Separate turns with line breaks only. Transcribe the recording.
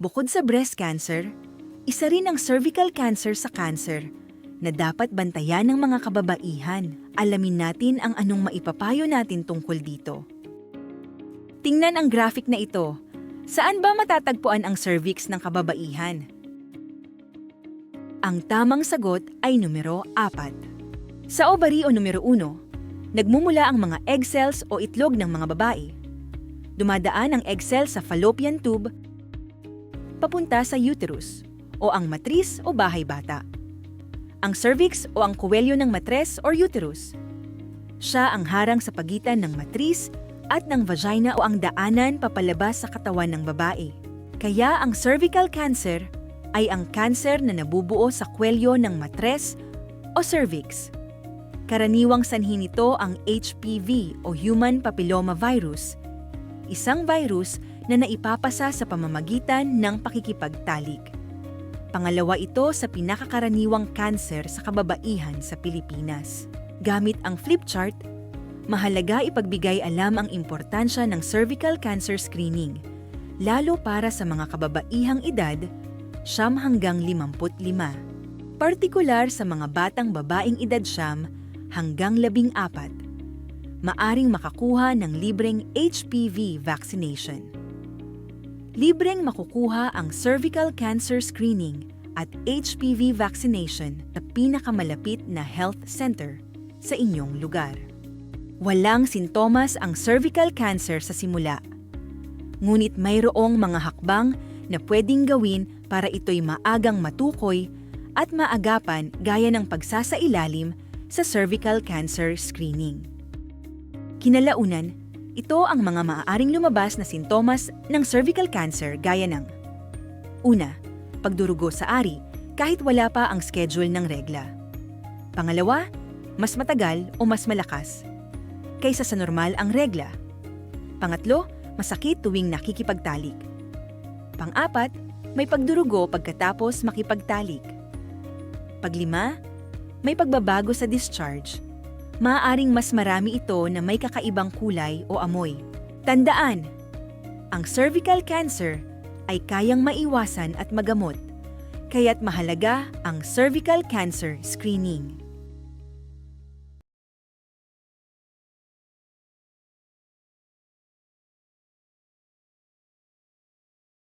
Bukod sa breast cancer, isa rin ang cervical cancer sa cancer na dapat bantayan ng mga kababaihan. Alamin natin ang anong maipapayo natin tungkol dito. Tingnan ang graphic na ito. Saan ba matatagpuan ang cervix ng kababaihan? Ang tamang sagot ay numero 4. Sa ovary o numero 1, nagmumula ang mga egg cells o itlog ng mga babae. Dumadaan ang egg cell sa fallopian tube papunta sa uterus o ang matris o bahay bata. Ang cervix o ang kuwelyo ng matres or uterus. Siya ang harang sa pagitan ng matris at ng vagina o ang daanan papalabas sa katawan ng babae. Kaya ang cervical cancer ay ang cancer na nabubuo sa kuwelyo ng matres o cervix. Karaniwang sanhi nito ang HPV o Human Papilloma Virus, isang virus na naipapasa sa pamamagitan ng pakikipagtalik. Pangalawa ito sa pinakakaraniwang cancer sa kababaihan sa Pilipinas. Gamit ang flip chart, mahalaga ipagbigay alam ang importansya ng cervical cancer screening, lalo para sa mga kababaihang edad 9 hanggang 55. Partikular sa mga batang babaeng edad 9 hanggang 14. Maaring makakuha ng libreng HPV vaccination. Libreng makukuha ang cervical cancer screening at HPV vaccination sa pinakamalapit na health center sa inyong lugar. Walang sintomas ang cervical cancer sa simula. Ngunit mayroong mga hakbang na pwedeng gawin para ito'y maagang matukoy at maagapan gaya ng pagsasailalim sa cervical cancer screening. Kinalaunan, ito ang mga maaaring lumabas na sintomas ng cervical cancer gaya ng: una, pagdurugo sa ari kahit wala pa ang schedule ng regla. Pangalawa, mas matagal o mas malakas kaysa sa normal ang regla. Pangatlo, masakit tuwing nakikipagtalik. Pang-apat, may pagdurugo pagkatapos makipagtalik. Paglima, may pagbabago sa discharge. Maaaring mas marami ito na may kakaibang kulay o amoy. Tandaan, ang cervical cancer ay kayang maiwasan at magamot, kaya't mahalaga ang cervical cancer screening.